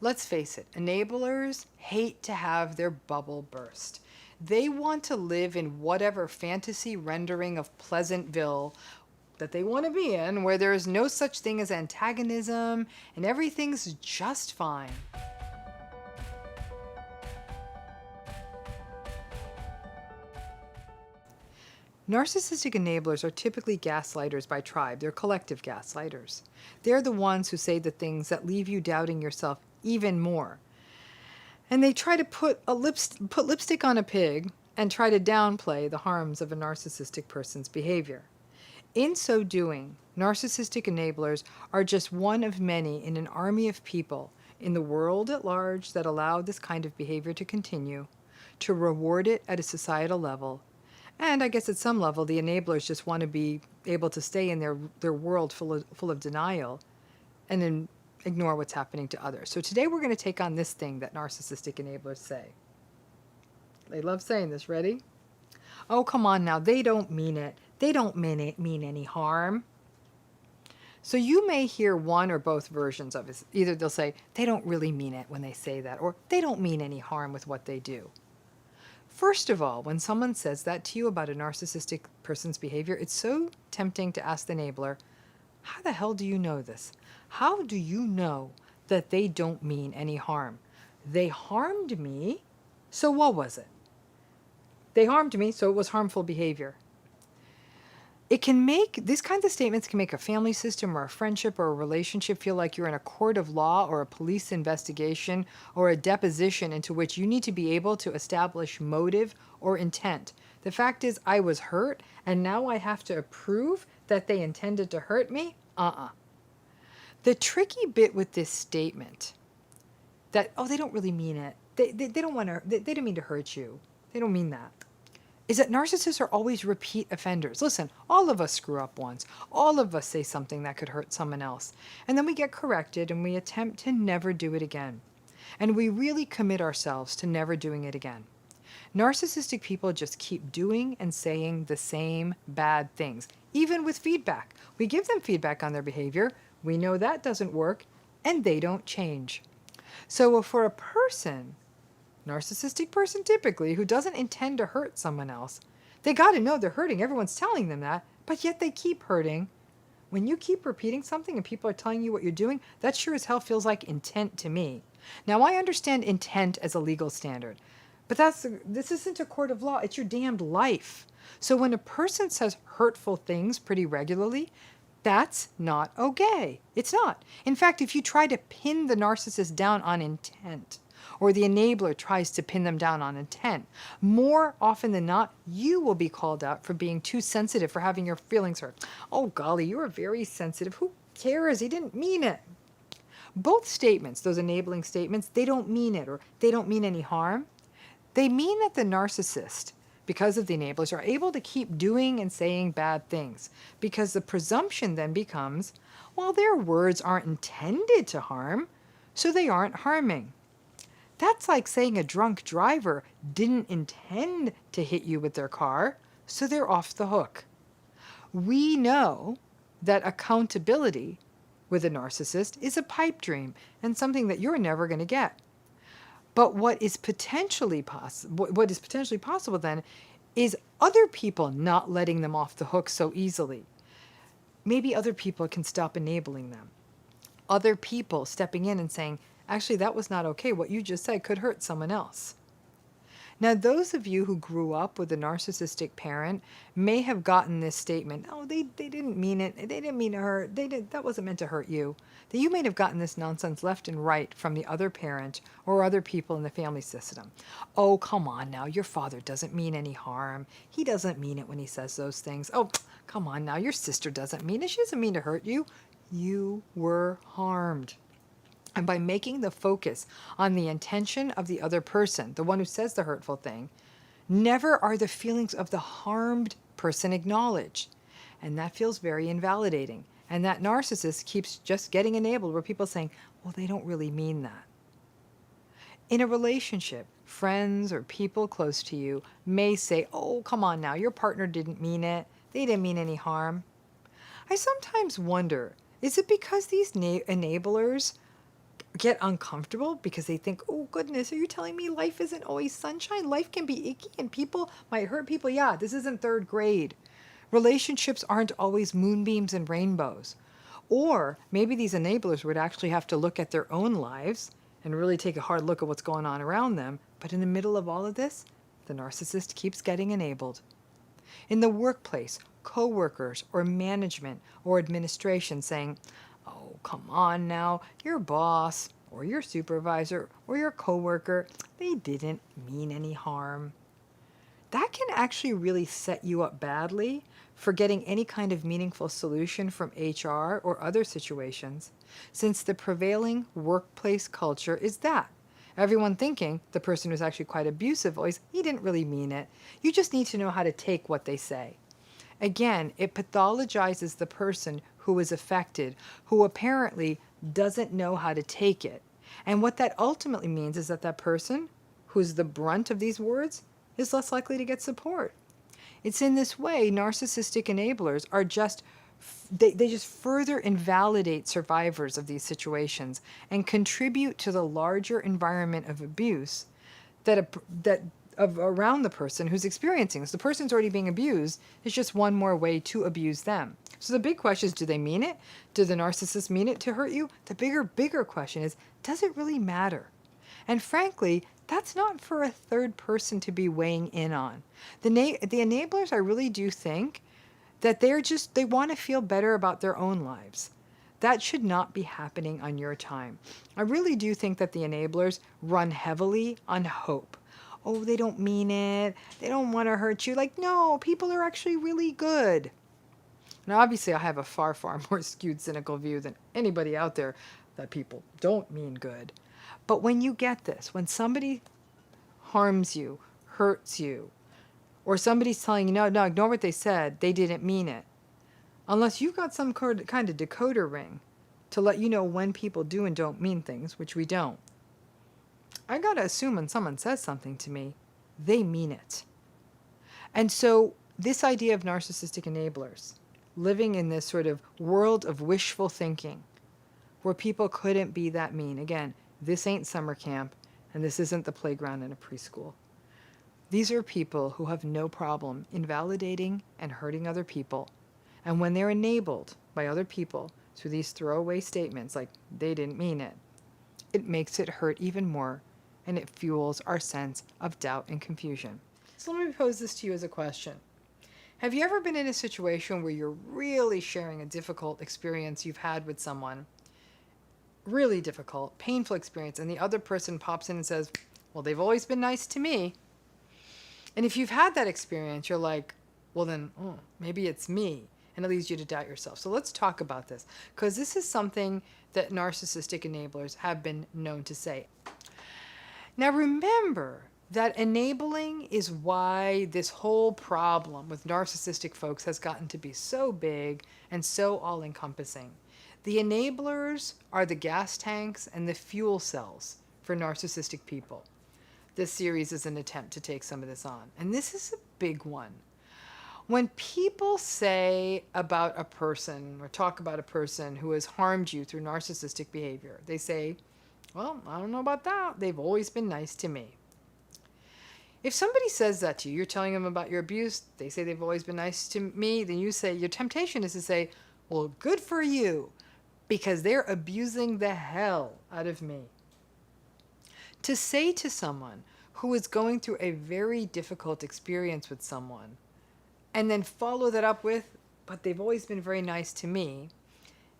Let's face it, enablers hate to have their bubble burst. They want to live in whatever fantasy rendering of Pleasantville that they want to be in, where there is no such thing as antagonism and everything's just fine. Narcissistic enablers are typically gaslighters by tribe. They're collective gaslighters. They're the ones who say the things that leave you doubting yourself even more. And they try to put lipstick on a pig and try to downplay the harms of a narcissistic person's behavior. In so doing, narcissistic enablers are just one of many in an army of people in the world at large that allow this kind of behavior to continue, to reward it at a societal level. And I guess at some level, the enablers just want to be able to stay in their world full of denial and then ignore what's happening to others. So today we're going to take on this thing that narcissistic enablers say. They love saying this. Ready? Oh, come on now. They don't mean it. They don't mean any harm. So you may hear one or both versions of it. Either they'll say, they don't really mean it when they say that, or they don't mean any harm with what they do. First of all, when someone says that to you about a narcissistic person's behavior, it's so tempting to ask the enabler, how the hell do you know this? How do you know that they don't mean any harm? They harmed me, so what was it? They harmed me, so it was harmful behavior. These kinds of statements can make a family system or a friendship or a relationship feel like you're in a court of law or a police investigation or a deposition into which you need to be able to establish motive or intent. The fact is, I was hurt, and now I have to prove that they intended to hurt me? The tricky bit with this statement, that, oh, they don't really mean it. They don't mean to hurt you. They don't mean that. Is that narcissists are always repeat offenders. Listen, all of us screw up once. All of us say something that could hurt someone else. And then we get corrected and we attempt to never do it again. And we really commit ourselves to never doing it again. Narcissistic people just keep doing and saying the same bad things, even with feedback. We give them feedback on their behavior. We know that doesn't work, and they don't change. So for a person, narcissistic person typically, who doesn't intend to hurt someone else, they got to know they're hurting. Everyone's telling them that, but yet they keep hurting. When you keep repeating something and people are telling you what you're doing, that sure as hell feels like intent to me. Now, I understand intent as a legal standard, but this isn't a court of law. It's your damned life. So when a person says hurtful things pretty regularly, that's not okay. It's not. In fact, if you try to pin the narcissist down on intent, or the enabler tries to pin them down on intent, more often than not, you will be called out for being too sensitive, for having your feelings hurt. Oh, golly, you are very sensitive. Who cares? He didn't mean it. Both statements, those enabling statements, they don't mean it, or they don't mean any harm. They mean that the narcissist, because of the enablers, are able to keep doing and saying bad things, because the presumption then becomes, well, their words aren't intended to harm, so they aren't harming. That's like saying a drunk driver didn't intend to hit you with their car, so they're off the hook. We know that accountability with a narcissist is a pipe dream and something that you're never going to get. But what is potentially possible then is other people not letting them off the hook so easily. Maybe other people can stop enabling them. Other people stepping in and saying, actually, that was not okay. What you just said could hurt someone else. Now, those of you who grew up with a narcissistic parent may have gotten this statement, oh, they didn't mean it. They didn't mean to hurt. That wasn't meant to hurt you. That you may have gotten this nonsense left and right from the other parent or other people in the family system. Oh, come on now. Your father doesn't mean any harm. He doesn't mean it when he says those things. Oh, come on now. Your sister doesn't mean it. She doesn't mean to hurt you. You were harmed. And by making the focus on the intention of the other person, the one who says the hurtful thing, never are the feelings of the harmed person acknowledged. And that feels very invalidating. And that narcissist keeps just getting enabled where people are saying, well, they don't really mean that. In a relationship, friends or people close to you may say, oh, come on now, your partner didn't mean it. They didn't mean any harm. I sometimes wonder, is it because these enablers get uncomfortable because they think, oh goodness, are you telling me life isn't always sunshine? Life can be icky and people might hurt people. Yeah, this isn't third grade. Relationships aren't always moonbeams and rainbows. Or maybe these enablers would actually have to look at their own lives and really take a hard look at what's going on around them. But in the middle of all of this, the narcissist keeps getting enabled. In the workplace, coworkers or management or administration saying, oh, come on now, your boss or your supervisor or your coworker, they didn't mean any harm. That can actually really set you up badly for getting any kind of meaningful solution from HR or other situations, since the prevailing workplace culture is that. Everyone thinking the person who's actually quite abusive always, he didn't really mean it. You just need to know how to take what they say. Again, it pathologizes the person who is affected, who apparently doesn't know how to take it. And what that ultimately means is that that person, who's the brunt of these words, is less likely to get support. It's in this way narcissistic enablers are just, they just further invalidate survivors of these situations and contribute to the larger environment of abuse around the person who's experiencing this. The person's already being abused. It's just one more way to abuse them. So the big question is, do they mean it? Do the narcissist mean it to hurt you? The bigger question is, does it really matter? And frankly, that's not for a third person to be weighing in on. The enablers, I really do think that they want to feel better about their own lives. That should not be happening on your time. I really do think that the enablers run heavily on hope. Oh, they don't mean it. They don't want to hurt you. Like, no, people are actually really good. Now, obviously, I have a far more skewed, cynical view than anybody out there that people don't mean good. But when you get this, when somebody harms you, hurts you, or somebody's telling you, no, ignore what they said, they didn't mean it. Unless you've got some kind of decoder ring to let you know when people do and don't mean things, which we don't. I gotta assume when someone says something to me, they mean it. And so this idea of narcissistic enablers, living in this sort of world of wishful thinking, where people couldn't be that mean. Again, this ain't summer camp, and this isn't the playground in a preschool. These are people who have no problem invalidating and hurting other people. And when they're enabled by other people through these throwaway statements like, they didn't mean it, it makes it hurt even more, and it fuels our sense of doubt and confusion. So let me pose this to you as a question. Have you ever been in a situation where you're really sharing a difficult experience you've had with someone, really difficult, painful experience, and the other person pops in and says, well, they've always been nice to me. And if you've had that experience, you're like, well then, maybe it's me. And it leads you to doubt yourself. So let's talk about this, because this is something that narcissistic enablers have been known to say. Now remember that enabling is why this whole problem with narcissistic folks has gotten to be so big and so all-encompassing. The enablers are the gas tanks and the fuel cells for narcissistic people. This series is an attempt to take some of this on. And this is a big one. When people say about a person or talk about a person who has harmed you through narcissistic behavior, they say, well, I don't know about that. They've always been nice to me. If somebody says that to you, you're telling them about your abuse, they say they've always been nice to me, then you say, your temptation is to say, well, good for you, because they're abusing the hell out of me. To say to someone who is going through a very difficult experience with someone, and then follow that up with, but they've always been very nice to me,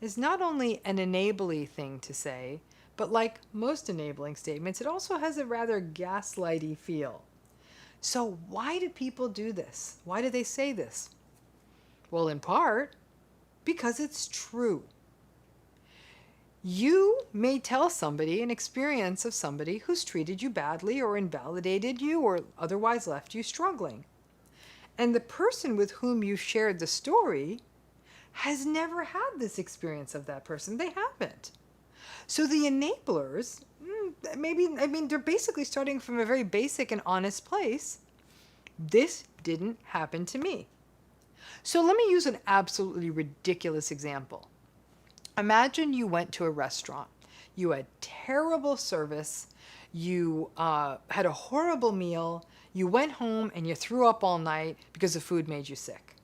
is not only an enabling thing to say, but like most enabling statements, it also has a rather gaslighty feel. So why do people do this? Why do they say this? Well, in part, because it's true. You may tell somebody an experience of somebody who's treated you badly or invalidated you or otherwise left you struggling. And the person with whom you shared the story has never had this experience of that person. They haven't. So the enablers, they're basically starting from a very basic and honest place. This didn't happen to me. So let me use an absolutely ridiculous example. Imagine you went to a restaurant. you had terrible service, you had a horrible meal, you went home and you threw up all night because the food made you sick.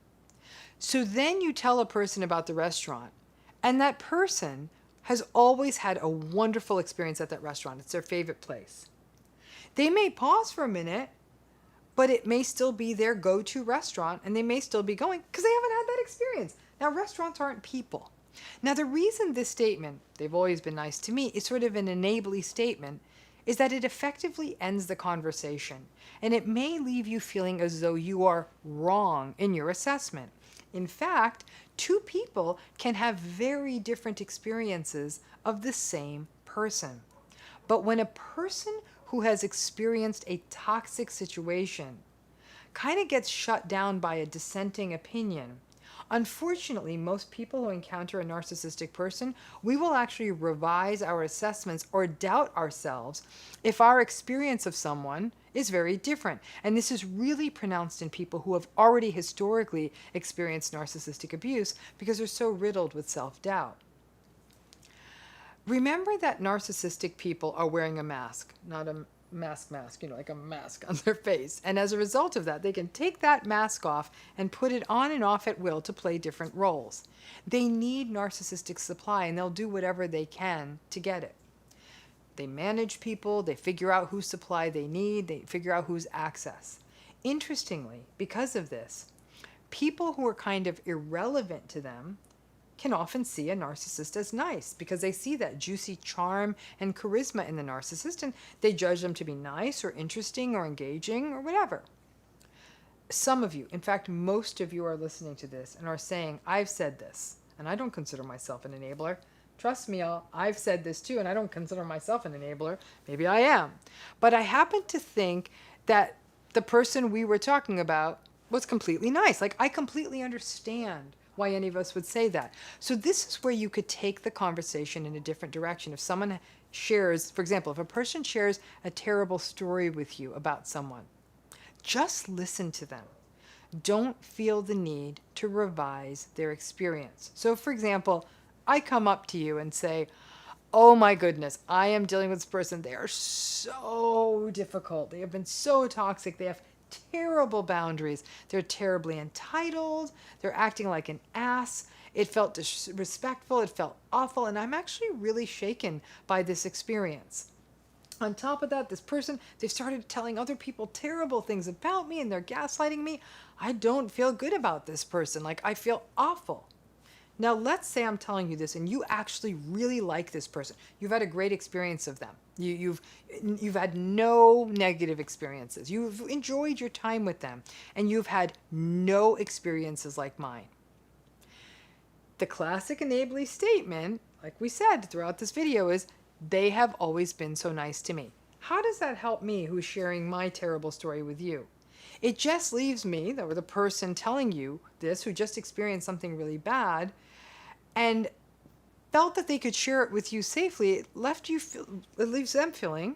So then you tell a person about the restaurant, and that person has always had a wonderful experience at that restaurant. It's their favorite place. They may pause for a minute, but it may still be their go-to restaurant, and they may still be going because they haven't had that experience. Now, restaurants aren't people. Now, the reason this statement, they've always been nice to me, is sort of an enabling statement, is that it effectively ends the conversation, and it may leave you feeling as though you are wrong in your assessment. In fact, two people can have very different experiences of the same person. But when a person who has experienced a toxic situation kind of gets shut down by a dissenting opinion, unfortunately, most people who encounter a narcissistic person, we will actually revise our assessments or doubt ourselves if our experience of someone is very different. And this is really pronounced in people who have already historically experienced narcissistic abuse because they're so riddled with self-doubt. Remember that narcissistic people are wearing a mask, not a mask, like a mask on their face. And as a result of that, they can take that mask off and put it on and off at will to play different roles. They need narcissistic supply, and they'll do whatever they can to get it. They manage people, they figure out whose supply they need, they figure out whose access. Interestingly, because of this, people who are kind of irrelevant to them can often see a narcissist as nice because they see that juicy charm and charisma in the narcissist, and they judge them to be nice or interesting or engaging or whatever. Some of you, in fact, most of you are listening to this and are saying, I've said this, and I don't consider myself an enabler. Trust me, I've said this too, and I don't consider myself an enabler. Maybe I am. But I happen to think that the person we were talking about was completely nice. Like, I completely understand why any of us would say that. So this is where you could take the conversation in a different direction. If someone shares, for example, if a person shares a terrible story with you about someone, just listen to them. Don't feel the need to revise their experience. So for example, I come up to you and say, oh my goodness, I am dealing with this person. They are so difficult. They have been so toxic. They have terrible boundaries. They're terribly entitled. They're acting like an ass. It felt disrespectful. It felt awful. And I'm actually really shaken by this experience. On top of that, this person, they've started telling other people terrible things about me and they're gaslighting me. I don't feel good about this person. Like, I feel awful. Now, let's say I'm telling you this and you actually really like this person. You've had a great experience of them. You've had no negative experiences. You've enjoyed your time with them, and you've had no experiences like mine. The classic enabling statement, like we said throughout this video, is they have always been so nice to me. How does that help me who's sharing my terrible story with you? It just leaves me, or the person telling you this, who just experienced something really bad, and felt that they could share it with you safely, it leaves them feeling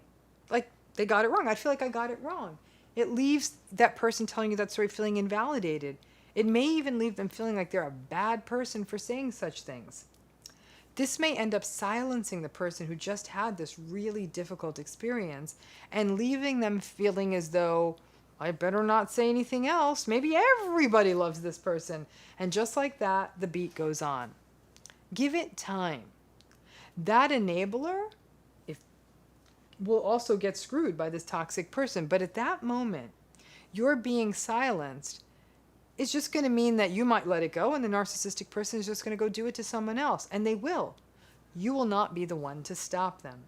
like they got it wrong. I feel like I got it wrong. It leaves that person telling you that story feeling invalidated. It may even leave them feeling like they're a bad person for saying such things. This may end up silencing the person who just had this really difficult experience and leaving them feeling as though, I better not say anything else. Maybe everybody loves this person. And just like that, the beat goes on. Give it time. That enabler will also get screwed by this toxic person. But at that moment, your being silenced is just going to mean that you might let it go, and the narcissistic person is just going to go do it to someone else. And they will. You will not be the one to stop them.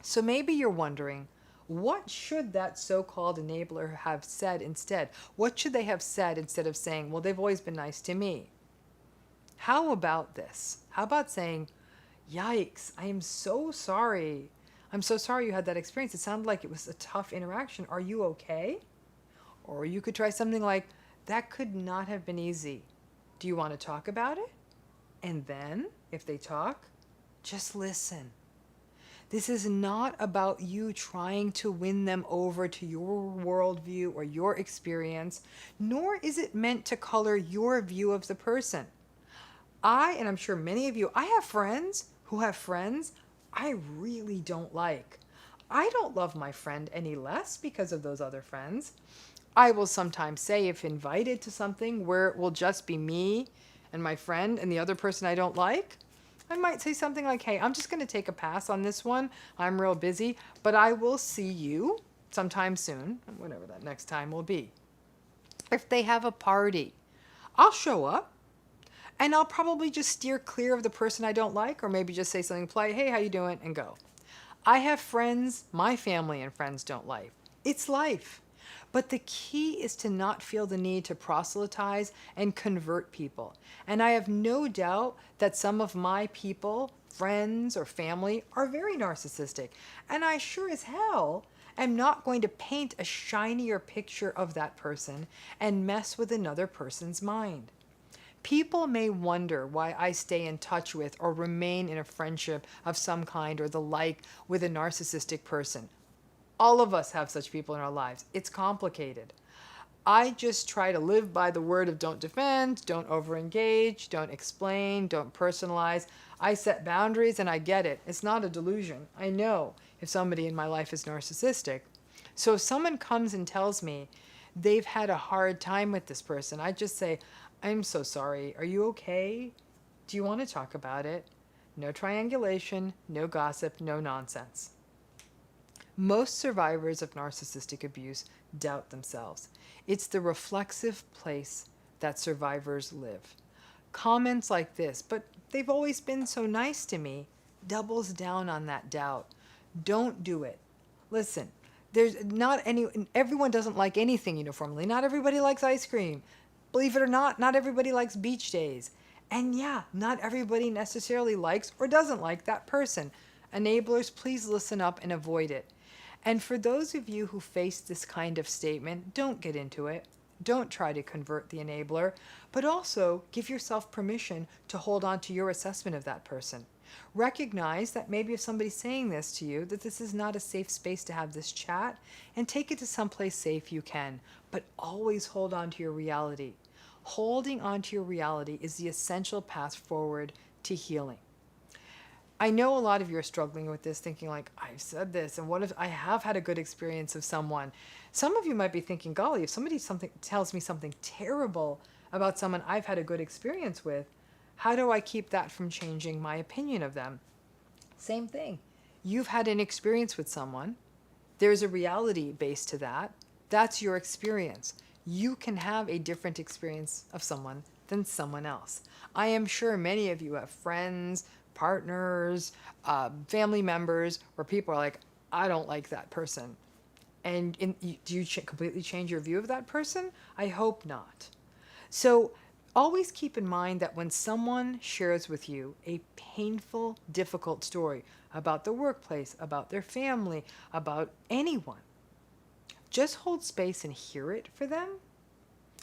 So maybe you're wondering, what should that so-called enabler have said instead? What should they have said instead of saying, well, they've always been nice to me? How about this? How about saying, yikes, I am so sorry. I'm so sorry you had that experience. It sounded like it was a tough interaction. Are you okay? Or you could try something like, that could not have been easy. Do you want to talk about it? And then, if they talk, just listen. This is not about you trying to win them over to your worldview or your experience, nor is it meant to color your view of the person. And I'm sure many of you, I have friends who have friends I really don't like. I don't love my friend any less because of those other friends. I will sometimes say, if invited to something where it will just be me and my friend and the other person I don't like, I might say something like, hey, I'm just going to take a pass on this one. I'm real busy, but I will see you sometime soon, whatever that next time will be. If they have a party, I'll show up and I'll probably just steer clear of the person I don't like, or maybe just say something polite, hey, how you doing, and go. I have friends my family and friends don't like. It's life. But the key is to not feel the need to proselytize and convert people. And I have no doubt that some of my people, friends or family, are very narcissistic. And I sure as hell am not going to paint a shinier picture of that person and mess with another person's mind. People may wonder why I stay in touch with or remain in a friendship of some kind or the like with a narcissistic person. All of us have such people in our lives. It's complicated. I just try to live by the word of don't defend, don't overengage, don't explain, don't personalize. I set boundaries and I get it. It's not a delusion. I know if somebody in my life is narcissistic. So if someone comes and tells me they've had a hard time with this person, I just say, I'm so sorry. Are you okay? Do you want to talk about it? No triangulation, no gossip, no nonsense. Most survivors of narcissistic abuse doubt themselves. It's the reflexive place that survivors live. Comments like this, but they've always been so nice to me, doubles down on that doubt. Don't do it. Listen, everyone doesn't like anything uniformly. Not everybody likes ice cream. Believe it or not everybody likes beach days. And yeah, not everybody necessarily likes or doesn't like that person. Enablers, please listen up and avoid it. And for those of you who face this kind of statement, don't get into it. Don't try to convert the enabler, but also give yourself permission to hold on to your assessment of that person. Recognize that maybe if somebody's saying this to you, that this is not a safe space to have this chat, and take it to someplace safe you can, but always hold on to your reality. Holding on to your reality is the essential path forward to healing. I know a lot of you are struggling with this, thinking like, I've said this, and what if I have had a good experience of someone? Some of you might be thinking, golly, if somebody tells me something terrible about someone I've had a good experience with, how do I keep that from changing my opinion of them? Same thing. You've had an experience with someone. There's a reality base to that. That's your experience. You can have a different experience of someone than someone else. I am sure many of you have friends, partners, family members, where people are like, I don't like that person. And do you completely change your view of that person? I hope not. So always keep in mind that when someone shares with you a painful, difficult story about the workplace, about their family, about anyone, just hold space and hear it for them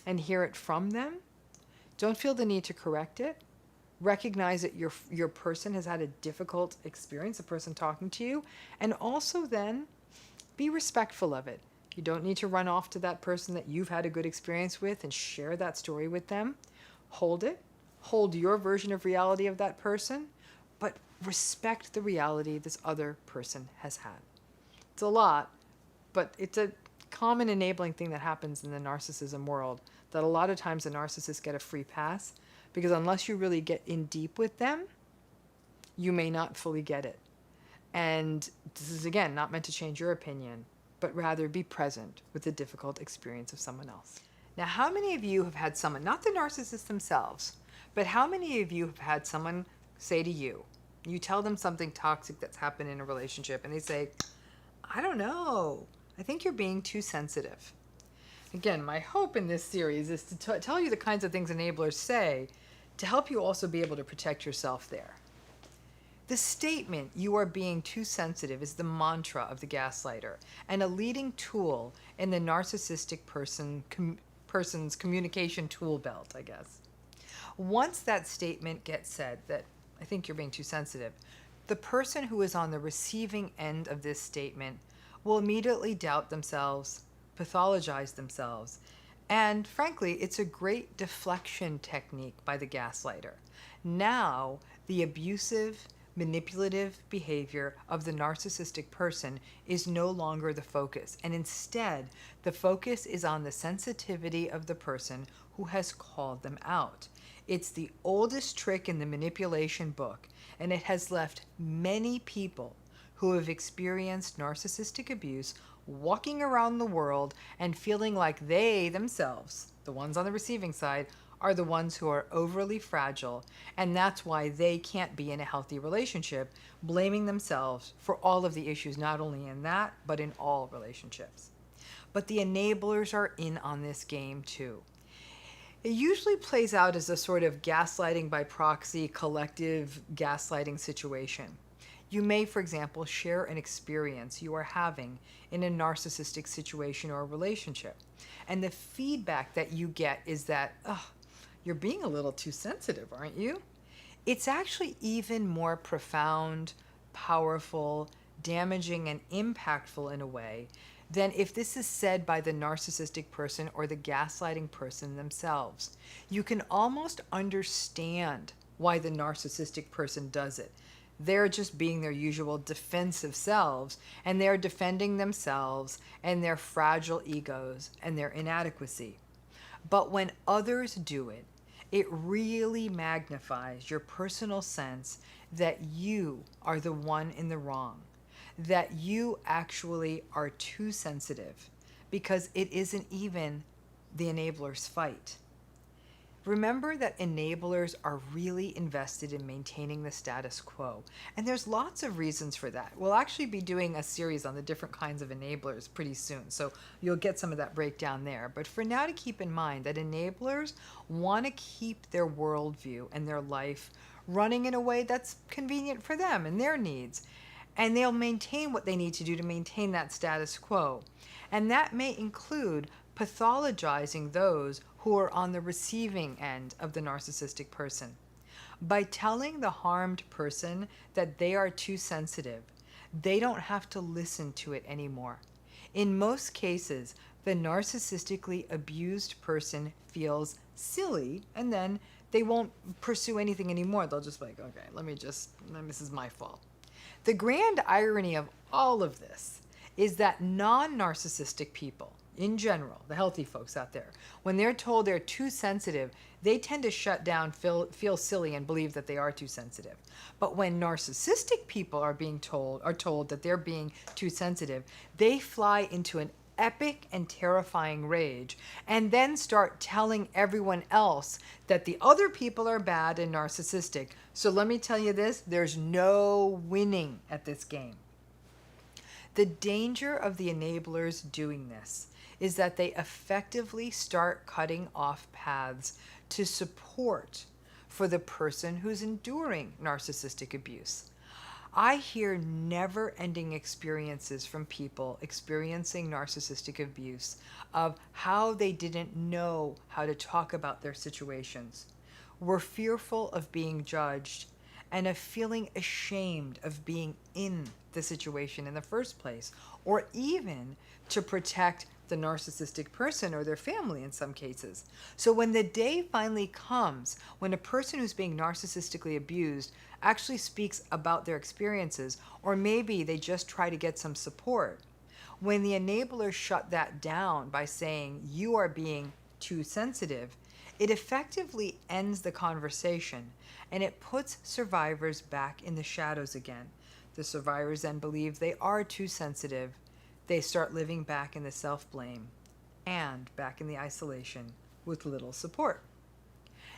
and hear it from them. Don't feel the need to correct it. Recognize that your person has had a difficult experience, a person talking to you, and also then be respectful of it. You don't need to run off to that person that you've had a good experience with and share that story with them. Hold it. Hold your version of reality of that person, but respect the reality this other person has had. It's a lot, but it's a common enabling thing that happens in the narcissism world, that a lot of times the narcissists get a free pass, because unless you really get in deep with them, you may not fully get it. And this is, again, not meant to change your opinion, but rather be present with the difficult experience of someone else. Now, how many of you have had someone, not the narcissists themselves, but how many of you have had someone say to you, you tell them something toxic that's happened in a relationship, and they say, I don't know, I think you're being too sensitive. Again, my hope in this series is to tell you the kinds of things enablers say to help you also be able to protect yourself there. The statement, you are being too sensitive, is the mantra of the gaslighter and a leading tool in the narcissistic person's communication tool belt, I guess. Once that statement gets said, that I think you're being too sensitive, the person who is on the receiving end of this statement will immediately doubt themselves, pathologize themselves, and frankly, it's a great deflection technique by the gaslighter. Now, the abusive, manipulative behavior of the narcissistic person is no longer the focus, and instead, the focus is on the sensitivity of the person who has called them out. It's the oldest trick in the manipulation book, and it has left many people who have experienced narcissistic abuse walking around the world and feeling like they themselves, the ones on the receiving side, are the ones who are overly fragile, and that's why they can't be in a healthy relationship, blaming themselves for all of the issues, not only in that, but in all relationships. But the enablers are in on this game too. It usually plays out as a sort of gaslighting by proxy, collective gaslighting situation. You may, for example, share an experience you are having in a narcissistic situation or a relationship. And the feedback that you get is that, you're being a little too sensitive, aren't you? It's actually even more profound, powerful, damaging, and impactful in a way than if this is said by the narcissistic person or the gaslighting person themselves. You can almost understand why the narcissistic person does it. They're just being their usual defensive selves, and they're defending themselves and their fragile egos and their inadequacy. But when others do it, it really magnifies your personal sense that you are the one in the wrong, that you actually are too sensitive, because it isn't even the enabler's fight. Remember that enablers are really invested in maintaining the status quo, and there's lots of reasons for that. We'll actually be doing a series on the different kinds of enablers pretty soon, so you'll get some of that breakdown there. But for now, to keep in mind that enablers want to keep their worldview and their life running in a way that's convenient for them and their needs, and they'll maintain what they need to do to maintain that status quo. And that may include pathologizing those who are on the receiving end of the narcissistic person. By telling the harmed person that they are too sensitive, they don't have to listen to it anymore. In most cases, the narcissistically abused person feels silly, and then they won't pursue anything anymore. They'll just be like, okay, this is my fault. The grand irony of all of this is that non-narcissistic people, in general, the healthy folks out there, when they're told they're too sensitive, they tend to shut down, feel silly, and believe that they are too sensitive. But when narcissistic people are told that they're being too sensitive, they fly into an epic and terrifying rage, and then start telling everyone else that the other people are bad and narcissistic. So let me tell you this, there's no winning at this game. The danger of the enablers doing this is that they effectively start cutting off paths to support for the person who's enduring narcissistic abuse. I hear never-ending experiences from people experiencing narcissistic abuse of how they didn't know how to talk about their situations, were fearful of being judged, and of feeling ashamed of being in the situation in the first place, or even to protect the narcissistic person or their family in some cases. So when the day finally comes, when a person who's being narcissistically abused actually speaks about their experiences, or maybe they just try to get some support, when the enablers shut that down by saying you are being too sensitive, it effectively ends the conversation, and it puts survivors back in the shadows again. The survivors then believe they are too sensitive. They start living back in the self-blame and back in the isolation with little support.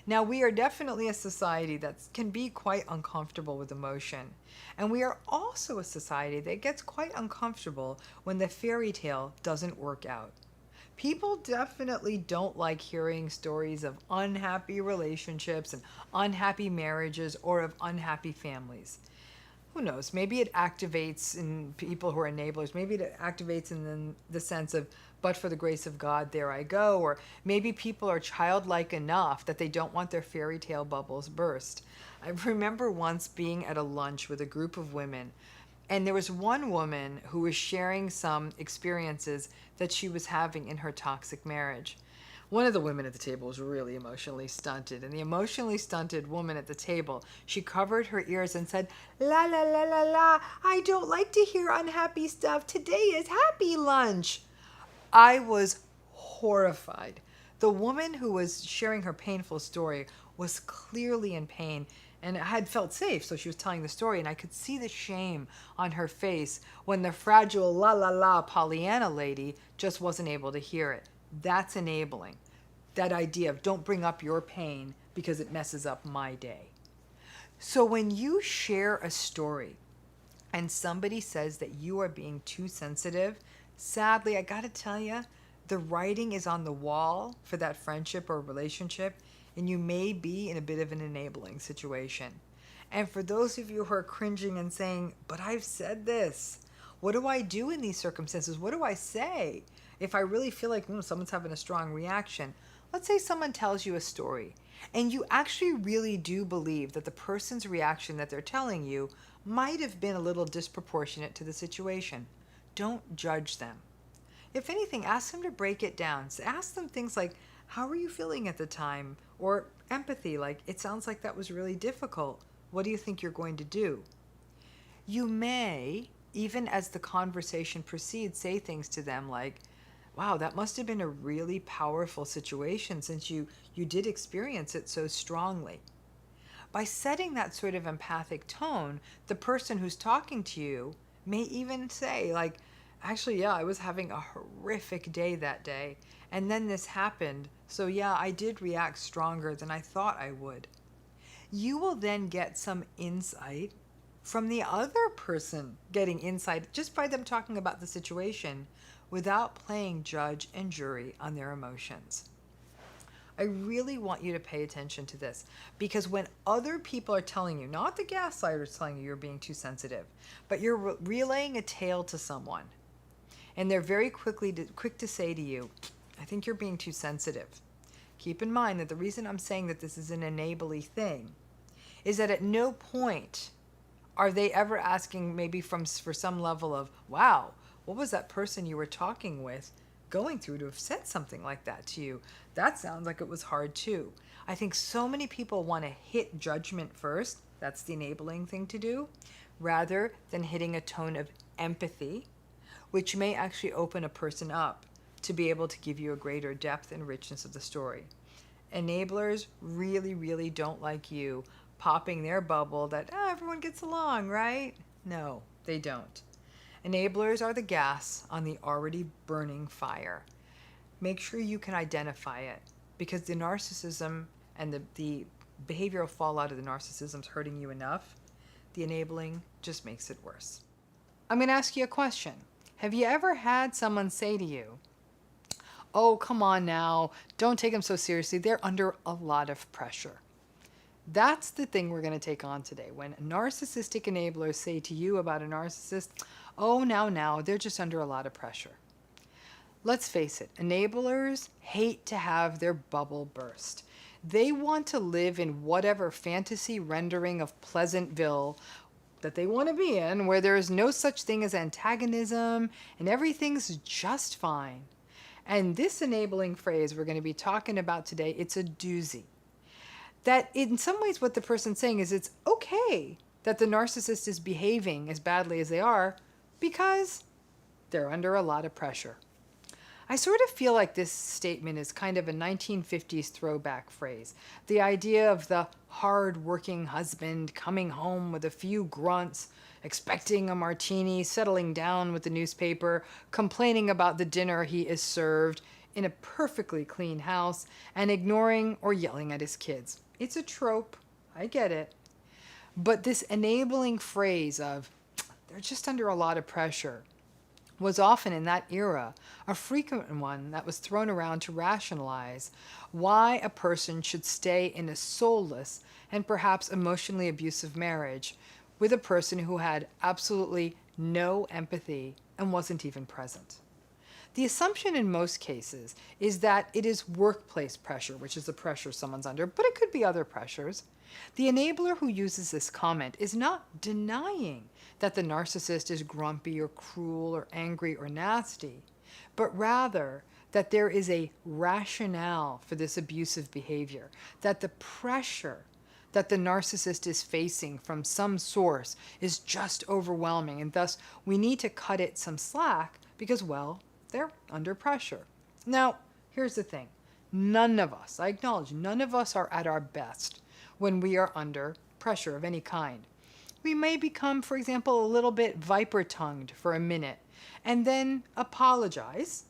Now, we are definitely a society that can be quite uncomfortable with emotion. And we are also a society that gets quite uncomfortable when the fairy tale doesn't work out. People definitely don't like hearing stories of unhappy relationships and unhappy marriages or of unhappy families. Who knows? Maybe it activates in people who are enablers. Maybe it activates in the sense of, but for the grace of God, there I go. Or maybe people are childlike enough that they don't want their fairy tale bubbles burst. I remember once being at a lunch with a group of women, and there was one woman who was sharing some experiences that she was having in her toxic marriage. One of the women at the table was really emotionally stunted, and the emotionally stunted woman at the table, she covered her ears and said, "La la la la la, I don't like to hear unhappy stuff. Today is happy lunch." I was horrified. The woman who was sharing her painful story was clearly in pain and had felt safe, so she was telling the story, and I could see the shame on her face when the fragile la la la Pollyanna lady just wasn't able to hear it. That's enabling. That idea of don't bring up your pain because it messes up my day. So when you share a story and somebody says that you are being too sensitive, sadly, I gotta tell you, the writing is on the wall for that friendship or relationship, and you may be in a bit of an enabling situation. And for those of you who are cringing and saying, "But I've said this. What do I do in these circumstances? What do I say if I really feel like someone's having a strong reaction?" Let's say someone tells you a story, and you actually really do believe that the person's reaction that they're telling you might have been a little disproportionate to the situation. Don't judge them. If anything, ask them to break it down. So ask them things like, "How were you feeling at the time?" Or empathy, like, "It sounds like that was really difficult. What do you think you're going to do?" You may, even as the conversation proceeds, say things to them like, "Wow, that must have been a really powerful situation since you did experience it so strongly." By setting that sort of empathic tone, the person who's talking to you may even say, like, "Actually, yeah, I was having a horrific day that day, and then this happened, so yeah, I did react stronger than I thought I would." You will then get some insight from the other person getting insight just by them talking about the situation without playing judge and jury on their emotions. I really want you to pay attention to this, because when other people are telling you, not the gaslighters telling you you're being too sensitive, but you're relaying a tale to someone, and they're very quick to say to you, "I think you're being too sensitive." Keep in mind that the reason I'm saying that this is an enabling thing is that at no point are they ever asking maybe for some level of, "Wow, what was that person you were talking with going through to have said something like that to you? That sounds like it was hard too." I think so many people want to hit judgment first, that's the enabling thing to do, rather than hitting a tone of empathy, which may actually open a person up to be able to give you a greater depth and richness of the story. Enablers really, really don't like you popping their bubble that everyone gets along, right? No, they don't. Enablers are the gas on the already burning fire. Make sure you can identify it, because the narcissism and the behavioral fallout of the narcissism is hurting you enough. The enabling just makes it worse. I'm going to ask you a question. Have you ever had someone say to you, "Oh, come on now, don't take them so seriously. They're under a lot of pressure"? That's the thing we're going to take on today. When narcissistic enablers say to you about a narcissist, "Oh, now, they're just under a lot of pressure." Let's face it, enablers hate to have their bubble burst. They want to live in whatever fantasy rendering of Pleasantville that they want to be in, where there is no such thing as antagonism and everything's just fine. And this enabling phrase we're going to be talking about today, it's a doozy. That in some ways what the person's saying is it's okay that the narcissist is behaving as badly as they are because they're under a lot of pressure. I sort of feel like this statement is kind of a 1950s throwback phrase. The idea of the hard-working husband coming home with a few grunts, expecting a martini, settling down with the newspaper, complaining about the dinner he is served in a perfectly clean house, and ignoring or yelling at his kids. It's a trope. I get it. But this enabling phrase of, "They're just under a lot of pressure," was often in that era a frequent one that was thrown around to rationalize why a person should stay in a soulless and perhaps emotionally abusive marriage with a person who had absolutely no empathy and wasn't even present. The assumption in most cases is that it is workplace pressure, which is the pressure someone's under, but it could be other pressures. The enabler who uses this comment is not denying that the narcissist is grumpy or cruel or angry or nasty. but rather that there is a rationale for this abusive behavior, that the pressure that the narcissist is facing from some source is just overwhelming, and thus we need to cut it some slack because, well, they're under pressure. Now, here's the thing. None of us, I acknowledge, none of us are at our best when we are under pressure of any kind. We may become, for example, a little bit viper-tongued for a minute and then apologize.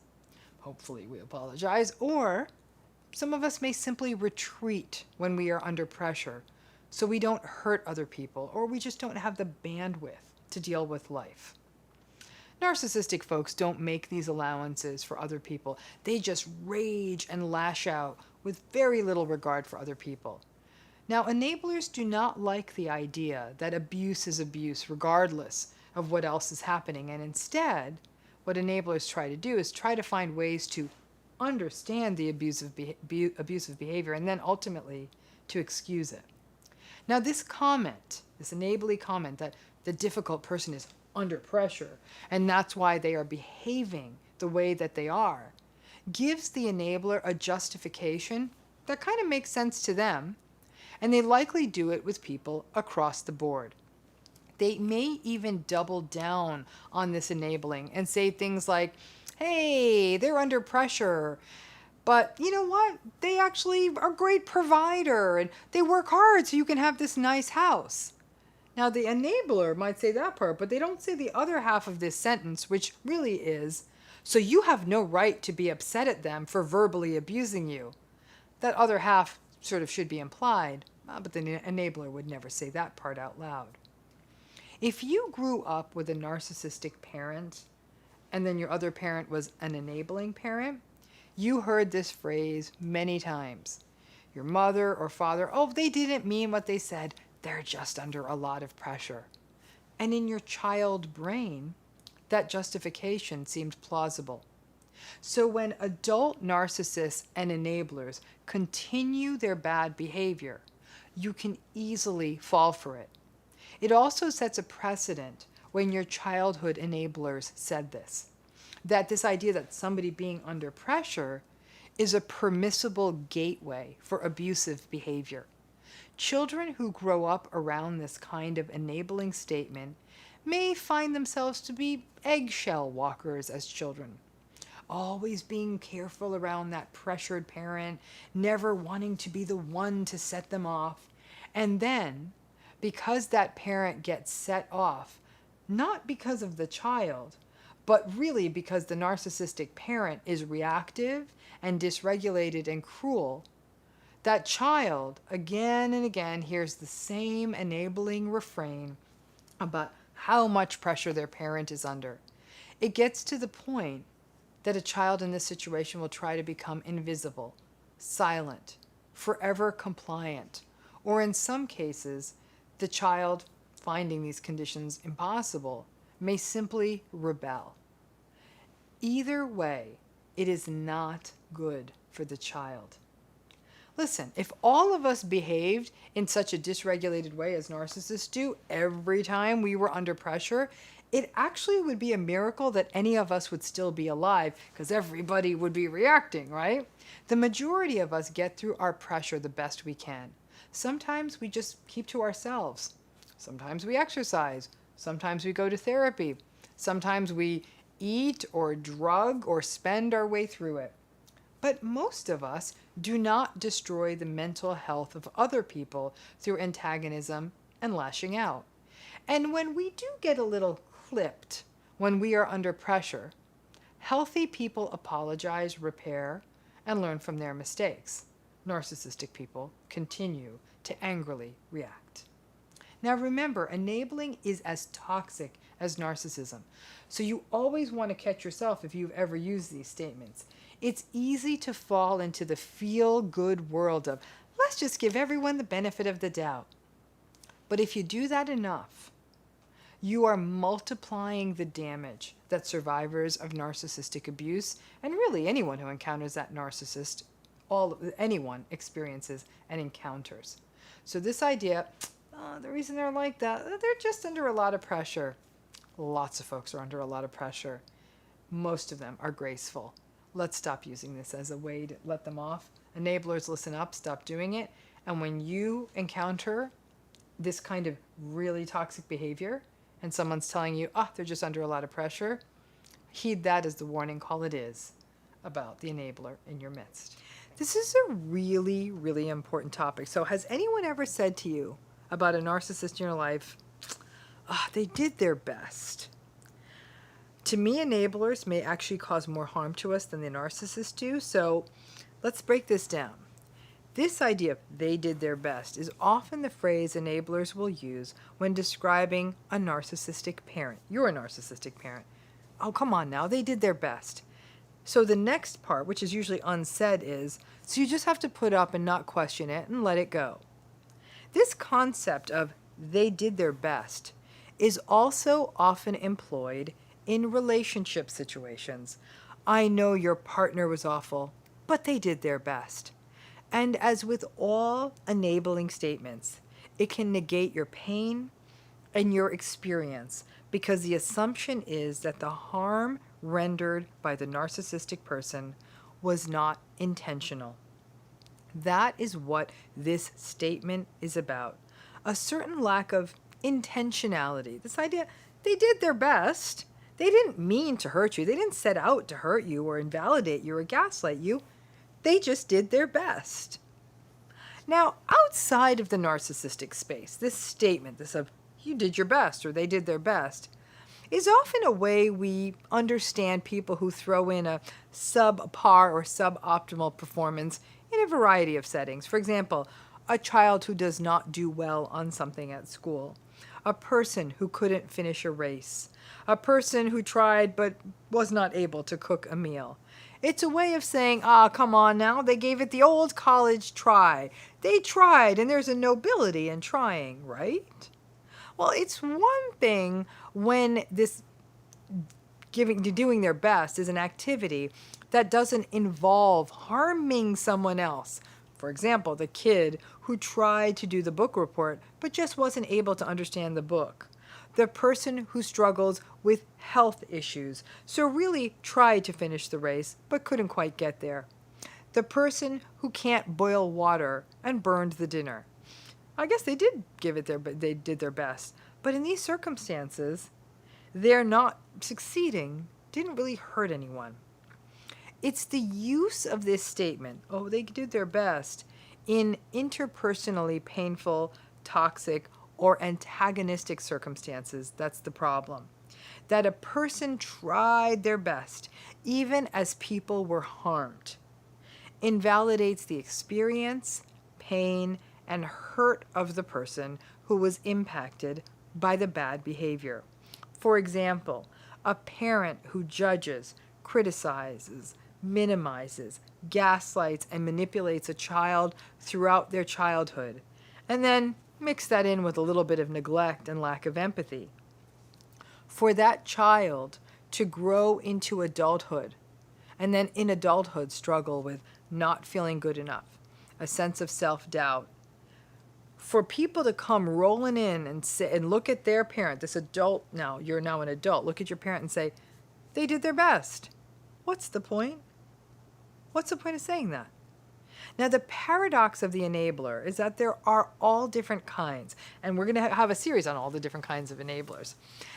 Hopefully we apologize. Or some of us may simply retreat when we are under pressure so we don't hurt other people, or we just don't have the bandwidth to deal with life. Narcissistic folks don't make these allowances for other people. They just rage and lash out with very little regard for other people. Now, enablers do not like the idea that abuse is abuse regardless of what else is happening, and instead, what enablers try to do is try to find ways to understand the abusive behavior and then ultimately to excuse it. Now, this comment, this enabling comment that the difficult person is under pressure and that's why they are behaving the way that they are, gives the enabler a justification that kind of makes sense to them, and they likely do it with people across the board. They may even double down on this enabling and say things like, hey, they're under pressure, but you know what? They actually are a great provider and they work hard so you can have this nice house. Now, the enabler might say that part, but they don't say the other half of this sentence, which really is, so you have no right to be upset at them for verbally abusing you. That other half sort of should be implied, but the enabler would never say that part out loud. If you grew up with a narcissistic parent and then your other parent was an enabling parent, you heard this phrase many times. Your mother or father, oh, they didn't mean what they said. They're just under a lot of pressure. And in your child brain, that justification seemed plausible. So when adult narcissists and enablers continue their bad behavior, you can easily fall for it. It also sets a precedent when your childhood enablers said this, that this idea that somebody being under pressure is a permissible gateway for abusive behavior. Children who grow up around this kind of enabling statement may find themselves to be eggshell walkers as children, always being careful around that pressured parent, never wanting to be the one to set them off. And then, because that parent gets set off, not because of the child, but really because the narcissistic parent is reactive and dysregulated and cruel, that child again and again hears the same enabling refrain about how much pressure their parent is under. It gets to the point that a child in this situation will try to become invisible, silent, forever compliant, or in some cases, the child, finding these conditions impossible, may simply rebel. Either way, it is not good for the child. Listen, if all of us behaved in such a dysregulated way as narcissists do every time we were under pressure, it actually would be a miracle that any of us would still be alive because everybody would be reacting, right? The majority of us get through our pressure the best we can. Sometimes we just keep to ourselves. Sometimes we exercise. Sometimes we go to therapy. Sometimes we eat or drug or spend our way through it. But most of us do not destroy the mental health of other people through antagonism and lashing out. And when we do get a little clipped when we are under pressure, healthy people apologize, repair, and learn from their mistakes. Narcissistic people continue to angrily react. Now remember, enabling is as toxic as narcissism. So you always want to catch yourself if you've ever used these statements. It's easy to fall into the feel-good world of, let's just give everyone the benefit of the doubt. But if you do that enough, you are multiplying the damage that survivors of narcissistic abuse, and really anyone who encounters that narcissist, anyone experiences and encounters. So this idea, the reason they're like that, they're just under a lot of pressure. Lots of folks are under a lot of pressure. Most of them are graceful. Let's stop using this as a way to let them off. Enablers, listen up, stop doing it. And when you encounter this kind of really toxic behavior and someone's telling you, oh, they're just under a lot of pressure, heed that as the warning call it is about the enabler in your midst. This is a really, really important topic. So has anyone ever said to you about a narcissist in your life, oh, they did their best? To me, enablers may actually cause more harm to us than the narcissists do. So let's break this down. This idea of they did their best is often the phrase enablers will use when describing a narcissistic parent. You're a narcissistic parent. Oh, come on now, they did their best. So the next part, which is usually unsaid, is, so you just have to put up and not question it and let it go. This concept of they did their best is also often employed in relationship situations. I know your partner was awful, but they did their best. And as with all enabling statements, it can negate your pain and your experience because the assumption is that the harm rendered by the narcissistic person was not intentional. That is what this statement is about. A certain lack of intentionality. This idea, they did their best. They didn't mean to hurt you. They didn't set out to hurt you or invalidate you or gaslight you. They just did their best. Now, outside of the narcissistic space, this statement, this of you did your best or they did their best, is often a way we understand people who throw in a subpar or suboptimal performance in a variety of settings. For example, a child who does not do well on something at school, a person who couldn't finish a race, a person who tried but was not able to cook a meal. It's a way of saying, come on now, they gave it the old college try. They tried, and there's a nobility in trying, right? Well, it's one thing when this doing their best is an activity that doesn't involve harming someone else. For example, the kid who tried to do the book report but just wasn't able to understand the book. The person who struggles with health issues, so really tried to finish the race but couldn't quite get there. The person who can't boil water and burned the dinner. I guess they did they did their best. But in these circumstances, their not succeeding didn't really hurt anyone. It's the use of this statement, oh, they did their best, in interpersonally painful, toxic, or antagonistic circumstances that's the problem. That a person tried their best, even as people were harmed, invalidates the experience, pain, and hurt of the person who was impacted by the bad behavior. For example, a parent who judges, criticizes, minimizes, gaslights, and manipulates a child throughout their childhood, and then mix that in with a little bit of neglect and lack of empathy. For that child to grow into adulthood, and then in adulthood struggle with not feeling good enough, a sense of self-doubt. For people to come rolling in and say, and look at their parent, this adult now, you're now an adult, look at your parent and say, they did their best. What's the point? What's the point of saying that? Now, the paradox of the enabler is that there are all different kinds, and we're going to have a series on all the different kinds of enablers.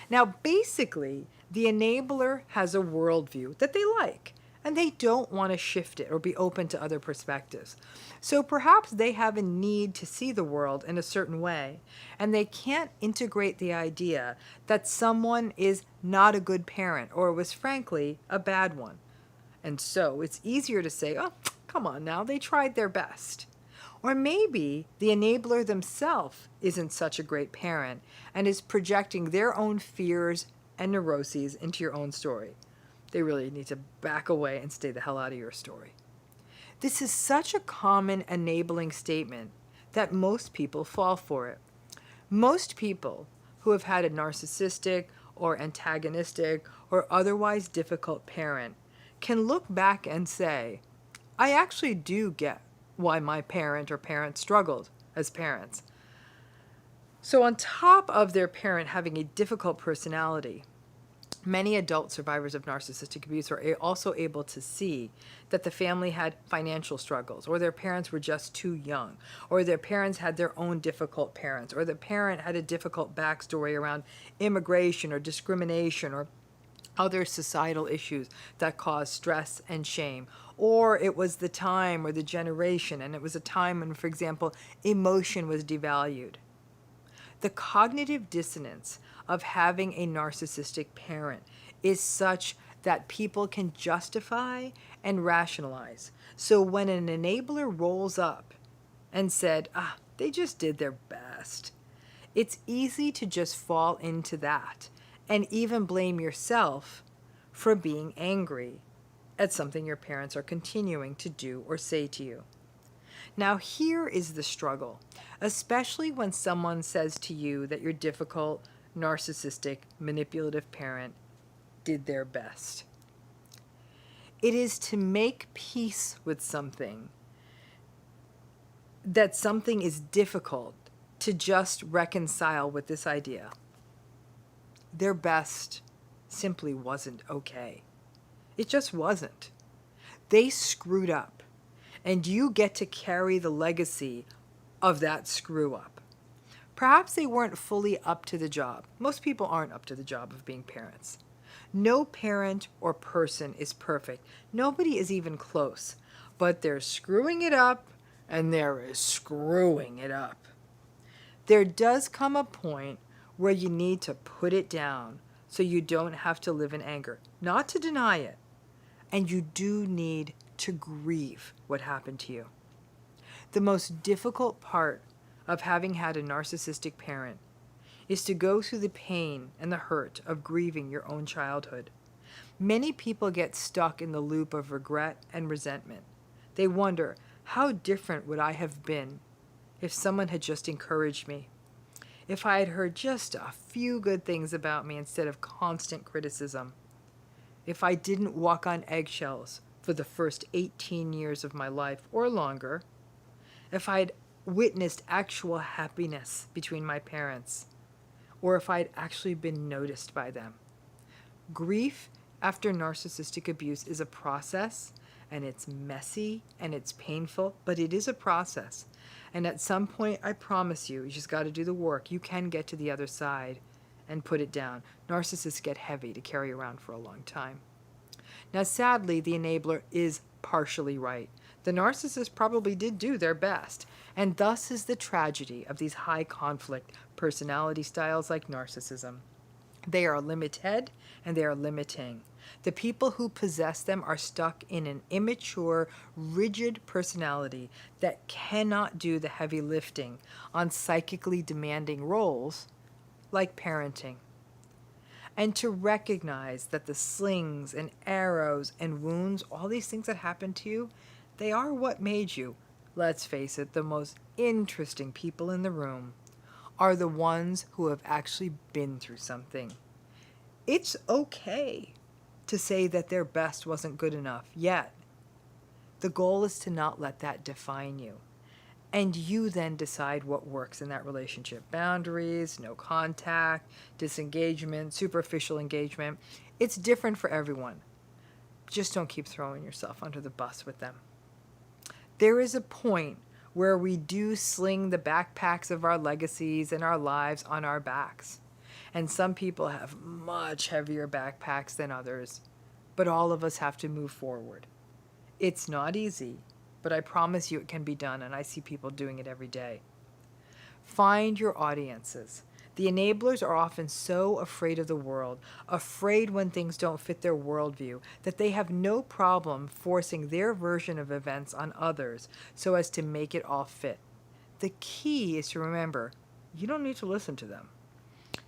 Now, basically, the enabler has a worldview that they like, and they don't want to shift it or be open to other perspectives. So perhaps they have a need to see the world in a certain way, and they can't integrate the idea that someone is not a good parent or was frankly a bad one. And so it's easier to say, oh, come on now, they tried their best. Or maybe the enabler themselves isn't such a great parent and is projecting their own fears and neuroses into your own story. They really need to back away and stay the hell out of your story. This is such a common enabling statement that most people fall for it. Most people who have had a narcissistic or antagonistic or otherwise difficult parent can look back and say, I actually do get why my parent or parents struggled as parents. So on top of their parent having a difficult personality, Many adult survivors of narcissistic abuse are also able to see that the family had financial struggles, or their parents were just too young, or their parents had their own difficult parents, or the parent had a difficult backstory around immigration or discrimination or other societal issues that cause stress and shame. Or it was the time or the generation, and it was a time when, for example, emotion was devalued. The cognitive dissonance of having a narcissistic parent is such that people can justify and rationalize. So when an enabler rolls up and said, they just did their best, it's easy to just fall into that and even blame yourself for being angry at something your parents are continuing to do or say to you. Now, here is the struggle, especially when someone says to you that your difficult, narcissistic, manipulative parent did their best. It is to make peace with something, that something is difficult, to just reconcile with this idea. Their best simply wasn't okay. It just wasn't. They screwed up, and you get to carry the legacy of that screw up. Perhaps they weren't fully up to the job. Most people aren't up to the job of being parents. No parent or person is perfect. Nobody is even close. But they're screwing it up, and there is screwing it up. There does come a point where you need to put it down so you don't have to live in anger. Not to deny it. And you do need to grieve what happened to you. The most difficult part of having had a narcissistic parent is to go through the pain and the hurt of grieving your own childhood. Many people get stuck in the loop of regret and resentment. They wonder, how different would I have been if someone had just encouraged me? If I had heard just a few good things about me instead of constant criticism? If I didn't walk on eggshells for the first 18 years of my life or longer? If I'd witnessed actual happiness between my parents? Or if I'd actually been noticed by them? Grief after narcissistic abuse is a process, and it's messy and it's painful, but it is a process. And at some point, I promise you, you just got to do the work. You can get to the other side and put it down. Narcissists get heavy to carry around for a long time. Now, sadly, the enabler is partially right. The narcissist probably did do their best, and thus is the tragedy of these high conflict personality styles like narcissism. They are limited and they are limiting. The people who possess them are stuck in an immature, rigid personality that cannot do the heavy lifting on psychically demanding roles like parenting. And to recognize that the slings and arrows and wounds, all these things that happen to you, they are what made you, let's face it, the most interesting people in the room are the ones who have actually been through something. It's okay to say that their best wasn't good enough yet. The goal is to not let that define you. And you then decide what works in that relationship. Boundaries, no contact, disengagement, superficial engagement. It's different for everyone. Just don't keep throwing yourself under the bus with them. There is a point where we do sling the backpacks of our legacies and our lives on our backs. And some people have much heavier backpacks than others. But all of us have to move forward. It's not easy, but I promise you it can be done, and I see people doing it every day. Find your audiences. The enablers are often so afraid of the world, afraid when things don't fit their worldview, that they have no problem forcing their version of events on others so as to make it all fit. The key is to remember, you don't need to listen to them.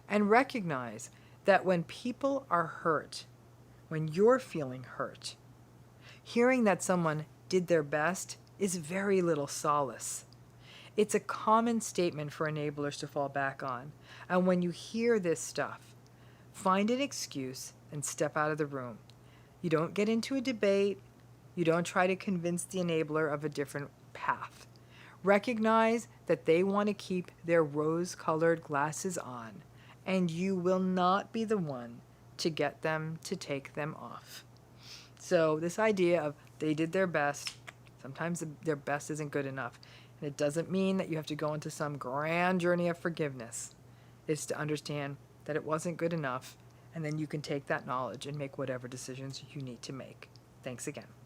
And recognize that when people are hurt, when you're feeling hurt, hearing that someone did their best is very little solace. It's a common statement for enablers to fall back on. And when you hear this stuff, find an excuse and step out of the room. You don't get into a debate. You don't try to convince the enabler of a different path. Recognize that they want to keep their rose-colored glasses on, and you will not be the one to get them to take them off. So this idea of they did their best, sometimes their best isn't good enough. And it doesn't mean that you have to go into some grand journey of forgiveness. It's to understand that it wasn't good enough, and then you can take that knowledge and make whatever decisions you need to make. Thanks again.